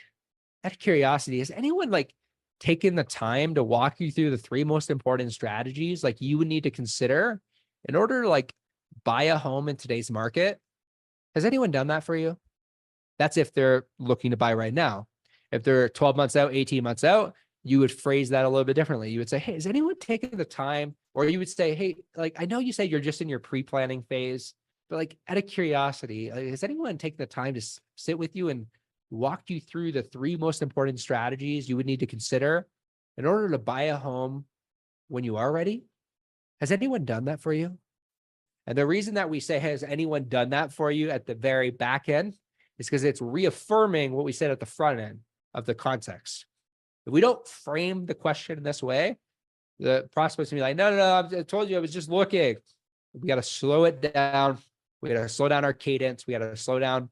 out of curiosity, has anyone like taken the time to walk you through the 3 most important strategies like you would need to consider in order to like buy a home in today's market? Has anyone done that for you? That's if they're looking to buy right now. If they're 12 months out, 18 months out, you would phrase that a little bit differently. You would say, hey, is anyone taking the time? Or you would say, hey, like, I know you say you're just in your pre-planning phase, but like, out of curiosity, has anyone taken the time to sit with you and walk you through the 3 most important strategies you would need to consider in order to buy a home when you are ready? Has anyone done that for you? And the reason that we say, has anyone done that for you at the very back end is because it's reaffirming what we said at the front end of the context. If we don't frame the question in this way, the prospect's gonna be like, no, I told you I was just looking. We got to slow it down. We got to slow down our cadence. We got to slow down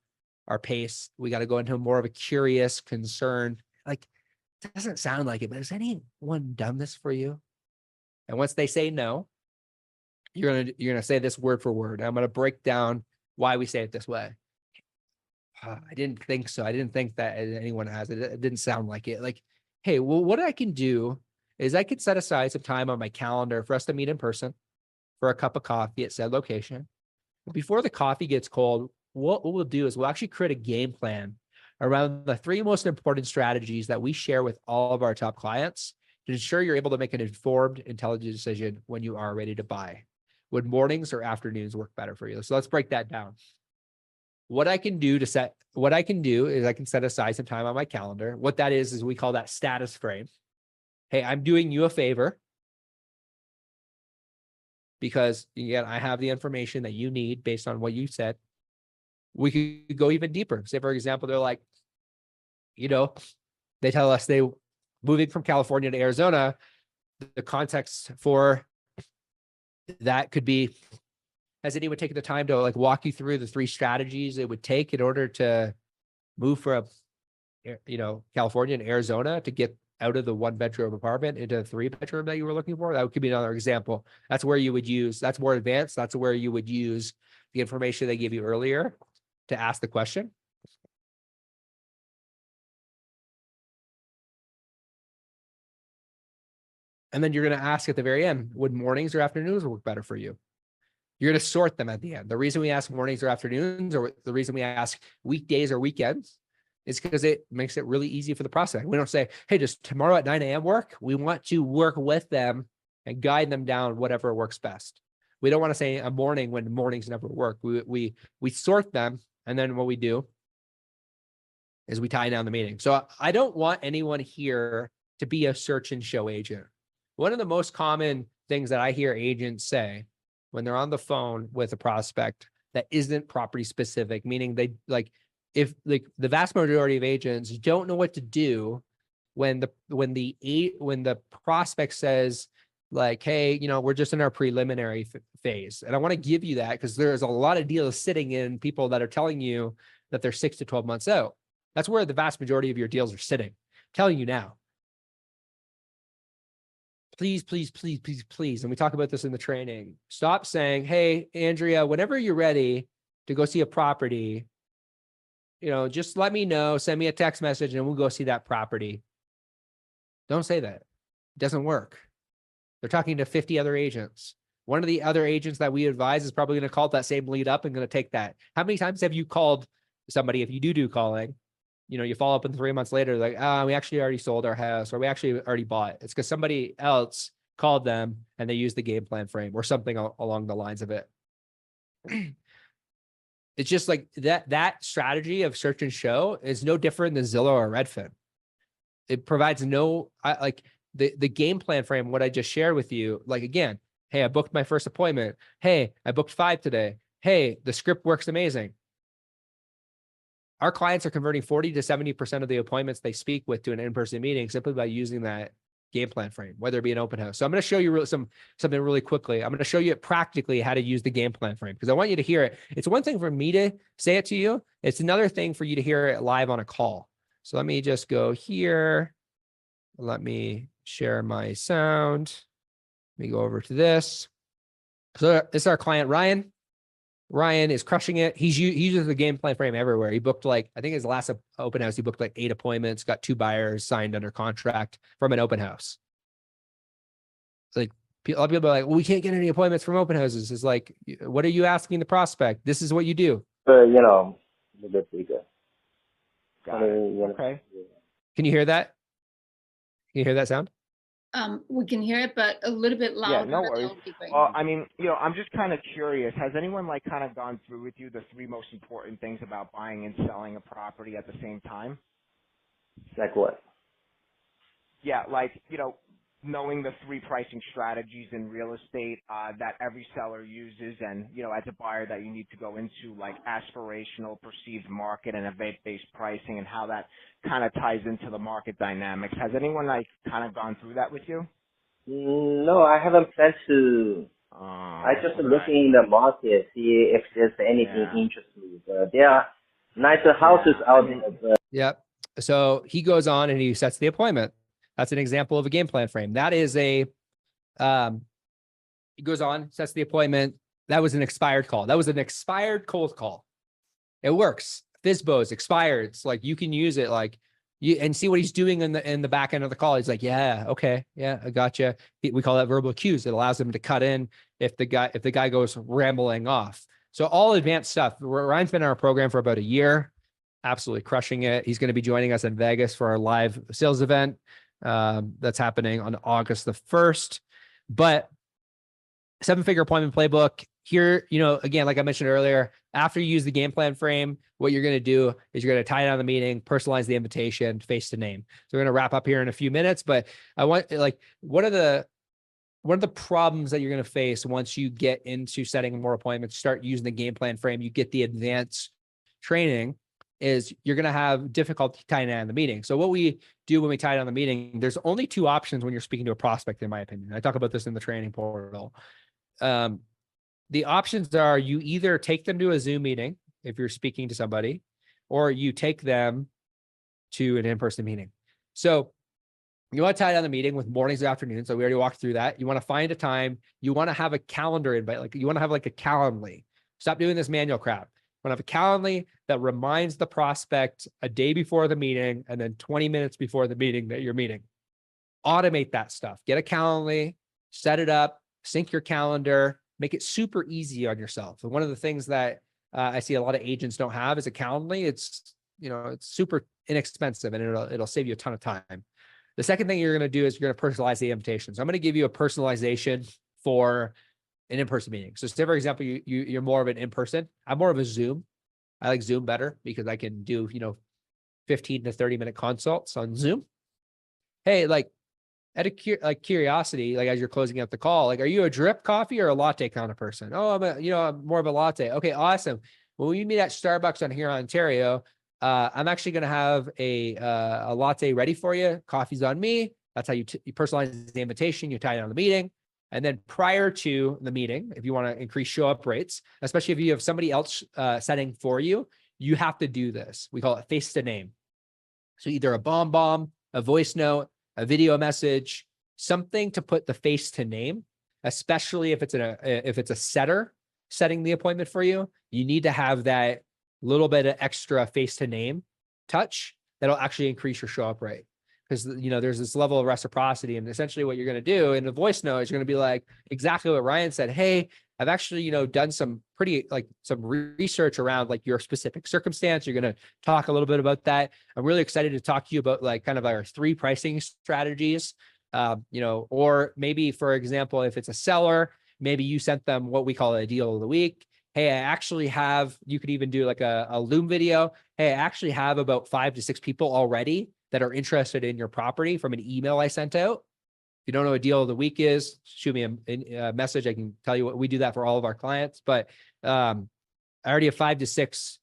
our pace. We got to go into more of a curious, concerned, like, it doesn't sound like it, but has anyone done this for you? And once they say no, you're gonna say this word for word. I'm gonna break down why we say it this way. I didn't think so. I didn't think that anyone has it. It didn't sound like it. Like, hey, well, what I can do is I could set aside some time on my calendar for us to meet in person for a cup of coffee at said location. But before the coffee gets cold, what we'll do is we'll actually create a game plan around the 3 most important strategies that we share with all of our top clients to ensure you're able to make an informed, intelligent decision when you are ready to buy. Would mornings or afternoons work better for you? So let's break that down. What I can do is I can set aside some time on my calendar. What that is we call that status frame. Hey, I'm doing you a favor because, again, I have the information that you need based on what you said. We could go even deeper. Say, for example, they're like, they tell us they moving from California to Arizona. The context for that could be, has anyone taken the time to like walk you through the 3 strategies it would take in order to move from, California and Arizona to get out of the 1-bedroom apartment into a 3-bedroom that you were looking for? That could be another example. That's where you would use, that's more advanced. That's where you would use the information they gave you earlier to ask the question. And then you're going to ask at the very end, would mornings or afternoons work better for you? You're going to sort them at the end. The reason we ask mornings or afternoons, or the reason we ask weekdays or weekends, is because it makes it really easy for the prospect. We don't say, hey, does tomorrow at 9 a.m. work? We want to work with them and guide them down whatever works best. We don't want to say a morning when mornings never work. We sort them, and then what we do is we tie down the meeting. So I don't want anyone here to be a search and show agent. One of the most common things that I hear agents say when they're on the phone with a prospect that isn't property specific, meaning they if the vast majority of agents don't know what to do when the prospect says like, hey, we're just in our preliminary phase. And I want to give you that because there's a lot of deals sitting in people that are telling you that they're 6 to 12 months out. That's where the vast majority of your deals are sitting. I'm telling you now. Please, please, please, please, please. And we talk about this in the training. Stop saying, hey, Andrea, whenever you're ready to go see a property, just let me know, send me a text message and we'll go see that property. Don't say that. It doesn't work. They're talking to 50 other agents. One of the other agents that we advise is probably going to call that same lead up and going to take that. How many times have you called somebody, if you do calling, you follow up in 3 months later, like, we actually already sold our house, or we actually already bought. It's because somebody else called them and they used the game plan frame or something along the lines of it. It's just like that strategy of search and show is no different than Zillow or Redfin. It provides the game plan frame, what I just shared with you. Like, again, hey, I booked my first appointment. Hey, I booked 5 today. Hey, the script works amazing. Our clients are converting 40 to 70% of the appointments they speak with to an in-person meeting simply by using that game plan frame, whether it be an open house. So I'm going to show you something really quickly. I'm going to show you practically how to use the game plan frame because I want you to hear it. It's one thing for me to say it to you. It's another thing for you to hear it live on a call. So let me just go here. Let me share my sound. Let me go over to this. So this is our client, Ryan. Ryan is crushing it. He uses the game plan frame everywhere. He booked I think his last open house, he booked 8 appointments, got 2 buyers signed under contract from an open house. It's a lot of people are like, well, we can't get any appointments from open houses. It's like, what are you asking the prospect? This is what you do. A little bit bigger. Got it. Okay. Can you hear that? Can you hear that sound? We can hear it, but a little bit louder. Yeah, no worries. That would be great. Well, I mean, I'm just kind of curious. Has anyone kind of gone through with you the 3 most important things about buying and selling a property at the same time? Like what? Yeah, knowing the 3 pricing strategies in real estate that every seller uses, and as a buyer that you need to go into aspirational, perceived market, and event-based pricing, and how that kind of ties into the market dynamics. Has anyone kind of gone through that with you? No, I haven't planned to. I just looking in the market, see if there's anything interesting. There are nicer houses out there. Yep. So he goes on and he sets the appointment. That's an example of a game plan frame. That is he goes on, sets the appointment. That was an expired call. That was an expired cold call. It works. FSBO's expired. It's you can use it and see what he's doing in the back end of the call. He's like, yeah, okay. Yeah, I gotcha. We call that verbal cues. It allows him to cut in if the guy goes rambling off. So all advanced stuff. Ryan's been in our program for about a year, absolutely crushing it. He's going to be joining us in Vegas for our live sales event. That's happening on August the 1st, but 7-figure appointment playbook here, again, like I mentioned earlier, after you use the game plan frame, what you're going to do is you're going to tie down the meeting, personalize the invitation, face to name. So we're going to wrap up here in a few minutes, but I want one of the problems that you're going to face once you get into setting more appointments, start using the game plan frame, you get the advanced training, is you're going to have difficulty tying down the meeting. So what we do when we tie down the meeting, there's only 2 options when you're speaking to a prospect, in my opinion. I talk about this in the training portal. The options are you either take them to a Zoom meeting if you're speaking to somebody, or you take them to an in-person meeting. So you want to tie down the meeting with mornings or afternoons. So we already walked through that. You want to find a time. You want to have a calendar invite. You want to have a Calendly. Stop doing this manual crap. You want to have a Calendly that reminds the prospect a day before the meeting and then 20 minutes before the meeting that you're meeting. automate that stuff. Get a Calendly, set it up, sync your calendar, make it super easy on yourself. And one of the things that I see a lot of agents don't have is a Calendly. It's, it's super inexpensive and it'll save you a ton of time. The second thing you're going to do is you're going to personalize the invitation. So I'm going to give you a personalization for an in-person meeting. So say, for example, you're more of an in-person. I'm more of a Zoom. I like Zoom better because I can do, 15 to 30-minute consults on Zoom. Hey, out of curiosity, as you're closing out the call, are you a drip coffee or a latte kind of person? Oh, I'm more of a latte. Okay, awesome. When we meet at Starbucks here in Ontario, I'm actually going to have a latte ready for you. Coffee's on me. That's how you personalize the invitation. You tie it on the meeting. And then prior to the meeting, if you want to increase show up rates, especially if you have somebody else setting for you, you have to do this. We call it face to name. So either a bomb, a voice note, a video message, something to put the face to name, especially if it's a setter setting the appointment for you. You need to have that little bit of extra face to name touch that'll actually increase your show up rate. Because, there's this level of reciprocity, and essentially what you're going to do in the voice note is you're going to be like exactly what Ryan said. Hey, I've actually, done some pretty some research around your specific circumstance. You're going to talk a little bit about that. I'm really excited to talk to you about kind of our 3 pricing strategies. Or maybe, for example, if it's a seller, maybe you sent them what we call a deal of the week. Hey, I actually have, you could even do a Loom video. Hey, I actually have about 5 to 6 people already that are interested in your property from an email I sent out. If you don't know what deal of the week is, shoot me a message. I can tell you what we do that for all of our clients. But I already have 5 to 6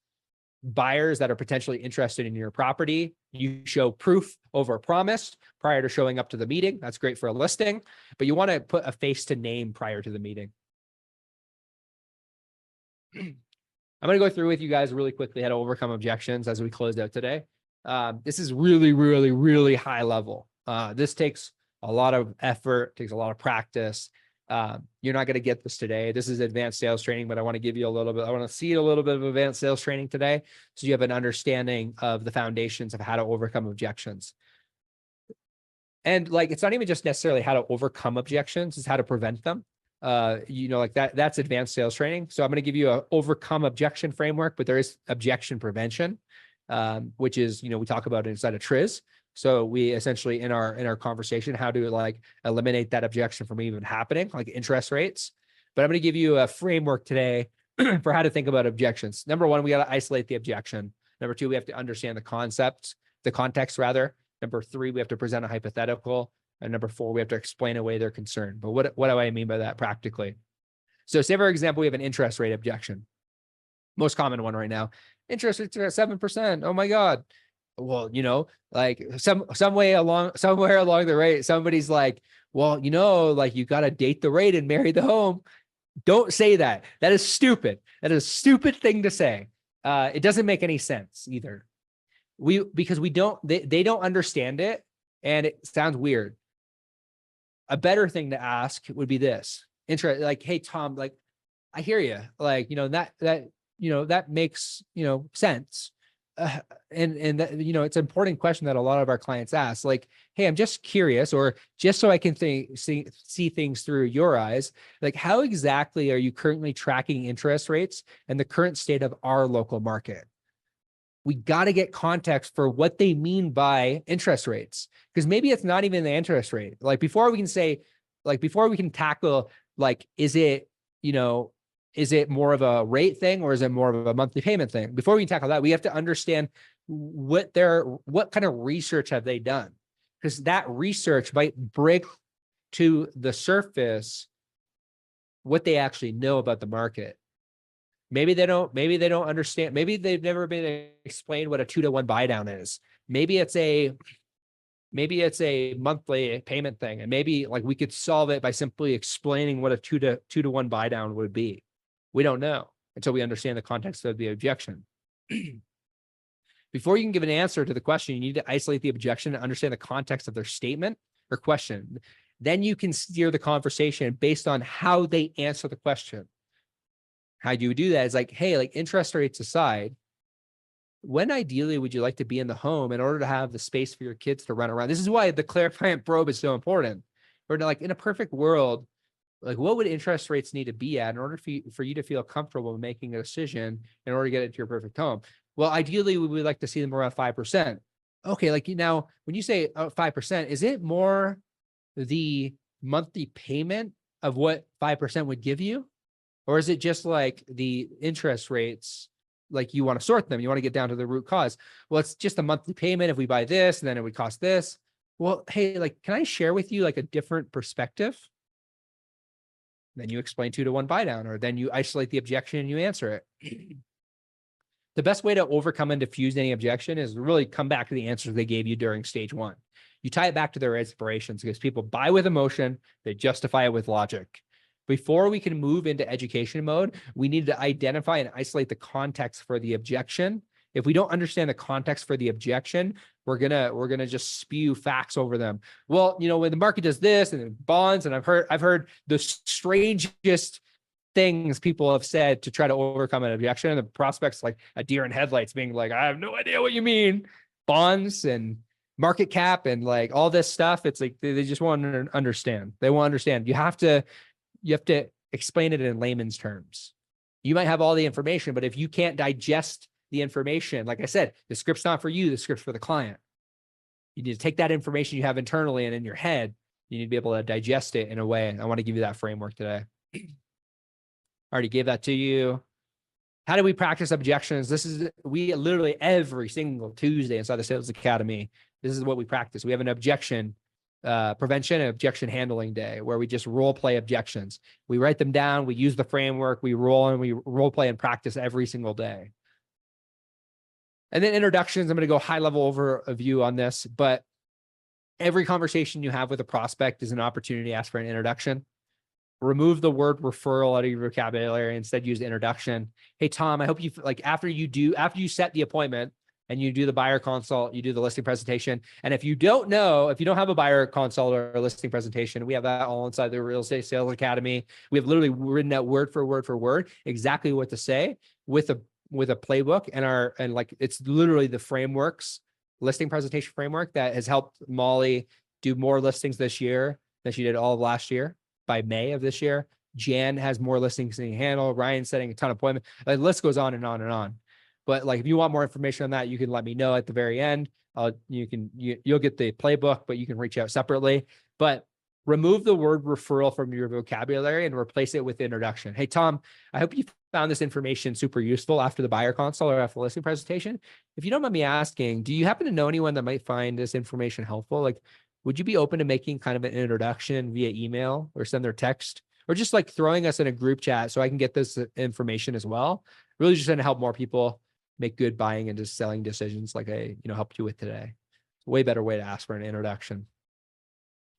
buyers that are potentially interested in your property. You show proof over promise prior to showing up to the meeting. That's great for a listing, but you want to put a face to name prior to the meeting. I'm going to go through with you guys really quickly how to overcome objections as we close out today. This is really, really, really high level. This takes a lot of effort, takes a lot of practice. You're not going to get this today. This is advanced sales training, but I want to give you a little bit, I want to see a little bit of advanced sales training today. So you have an understanding of the foundations of how to overcome objections. And it's not even just necessarily how to overcome objections, it's how to prevent them. That's advanced sales training. So I'm going to give you a overcome objection framework, but there is objection prevention, which is, we talk about it inside of TRIZ. So we essentially in our conversation, how to eliminate that objection from even happening, like interest rates. But I'm going to give you a framework today for how to think about objections. Number 1, we got to isolate the objection. Number 2, we have to understand the context rather. Number 3, we have to present a hypothetical. And number 4, we have to explain away their concern. But what do I mean by that practically? So say, for example, we have an interest rate objection. Most common one right now. Interest rates are at 7%. Oh my God. Well, somewhere along the rate, somebody's like, well, you got to date the rate and marry the home. Don't say that. That is stupid. That is a stupid thing to say. It doesn't make any sense either. Because they don't understand it and it sounds weird. A better thing to ask would be this. Hey, Tom, I hear you. That makes, sense. And that, it's an important question that a lot of our clients ask, hey, I'm just curious, or just so I can see things through your eyes, how exactly are you currently tracking interest rates and the current state of our local market? We got to get context for what they mean by interest rates, because maybe it's not even the interest rate. Before we can tackle, is it more of a rate thing or is it more of a monthly payment thing? Before we can tackle that, we have to understand what kind of research have they done? Because that research might bring to the surface what they actually know about the market. Maybe they don't understand. Maybe they've never been explained what a 2-to-1 buy down is. Maybe it's a monthly payment thing. And maybe we could solve it by simply explaining what a 2-to-1 buy down would be. We don't know until we understand the context of the objection. Before you can give an answer to the question, you need to isolate the objection and understand the context of their statement or question. Then you can steer the conversation based on how they answer the question. How do you do that? It's hey, interest rates aside, when ideally would you like to be in the home in order to have the space for your kids to run around? This is why the clairvoyant probe is so important. Or like in a perfect world, like what would interest rates need to be at in order for you to feel comfortable making a decision in order to get into your perfect home? Well, ideally, we would like to see them around 5%. Okay, like now, when you say 5%, is it more the monthly payment of what 5% would give you? Or is it just like the interest rates, like you want to sort them, you want to get down to the root cause? Well, it's just a monthly payment. If we buy this, and then it would cost this. Well, hey, like, can I share with you like a different perspective? Then you explain 2-to-1 buy down, or then you isolate the objection and you answer it. The best way to overcome and diffuse any objection is really come back to the answers they gave you during stage 1. You tie it back to their inspirations, because people buy with emotion, they justify it with logic. Before we can move into education mode, we need to identify and isolate the context for the objection. If we don't understand the context for the objection, we're gonna just spew facts over them. Well, when the market does this and bonds, and I've heard the strangest things people have said to try to overcome an objection, and the prospects like a deer in headlights, being like, I have no idea what you mean. Bonds and market cap and like all this stuff. It's like they just want to understand. They want to understand. You have to explain it in layman's terms. You might have all the information, but if you can't digest the information, like I said, the script's not for you, the script's for the client. You need to take that information you have internally and in your head, you need to be able to digest it in a way. I want to give you that framework today. I already gave that to you. How do we practice objections? We literally every single Tuesday inside the Sales Academy, this is what we practice. We have an objection prevention and objection handling day where we just role play objections. We write them down, we use the framework, we role play and practice every single day. And then introductions, I'm going to go high level overview on this, but every conversation you have with a prospect is an opportunity to ask for an introduction. Remove the word referral out of your vocabulary, instead use introduction. Hey, Tom, I hope you after you set the appointment and you do the buyer consult, you do the listing presentation. And if you don't have a buyer consult or a listing presentation, we have that all inside the Real Estate Sales Academy. We have literally written out word for word exactly what to say with a playbook, and it's literally the frameworks, listing presentation framework that has helped Molly do more listings this year than she did all of last year. By May of this year, Jan has more listings than he handle. Ryan's setting a ton of appointments. The list goes on and on and on. But like, if you want more information on that, you can let me know at the very end. You'll get the playbook, but you can reach out separately. But remove the word referral from your vocabulary and replace it with introduction. Hey, Tom, I hope you found this information super useful after the buyer consult or after the listing presentation. If you don't mind me asking, do you happen to know anyone that might find this information helpful? Like, would you be open to making kind of an introduction via email or send their text, or just like throwing us in a group chat so I can get this information as well? Really just going to help more people make good buying and just selling decisions like I helped you with today. It's a way better way to ask for an introduction.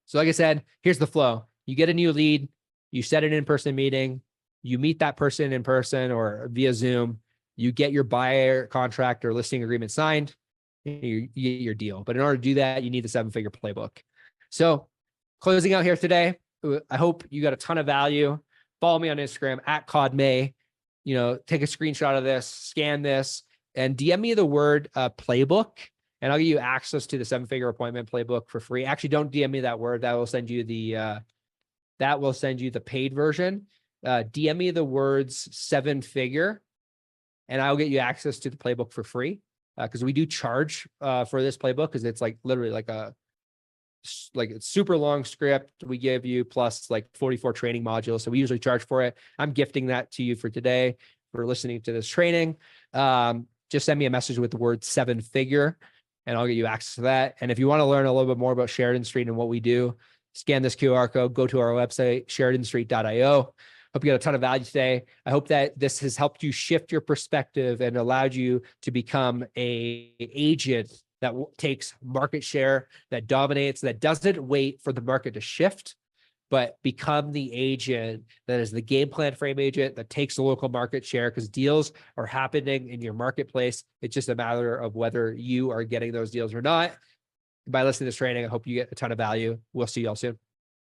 So like I said, here's the flow. You get a new lead, you set an in-person meeting, you meet that person in person or via Zoom, you get your buyer contract or listing agreement signed, you get your deal. But in order to do that, you need the 7-figure playbook. So closing out here today, I hope you got a ton of value. Follow me on Instagram at Cody May. Take a screenshot of this, scan this, and DM me the word playbook, and I'll give you access to the 7-figure appointment playbook for free. Actually, don't DM me that word. That will send you the paid version. DM me the words 7-figure, and I'll get you access to the playbook for free. Because we do charge for this playbook, because it's like literally like a super long script we give you, plus like 44 training modules. So we usually charge for it. I'm gifting that to you for today for listening to this training. Just send me a message with the word 7-figure, and I'll get you access to that. And if you want to learn a little bit more about Sheridan Street and what we do, scan this QR code, go to our website, sheridanstreet.io. Hope you got a ton of value today. I hope that this has helped you shift your perspective and allowed you to become an agent that takes market share, that dominates, that doesn't wait for the market to shift, but become the agent that is the game plan frame agent that takes the local market share, because deals are happening in your marketplace. It's just a matter of whether you are getting those deals or not. By listening to this training, I hope you get a ton of value. We'll see you all soon.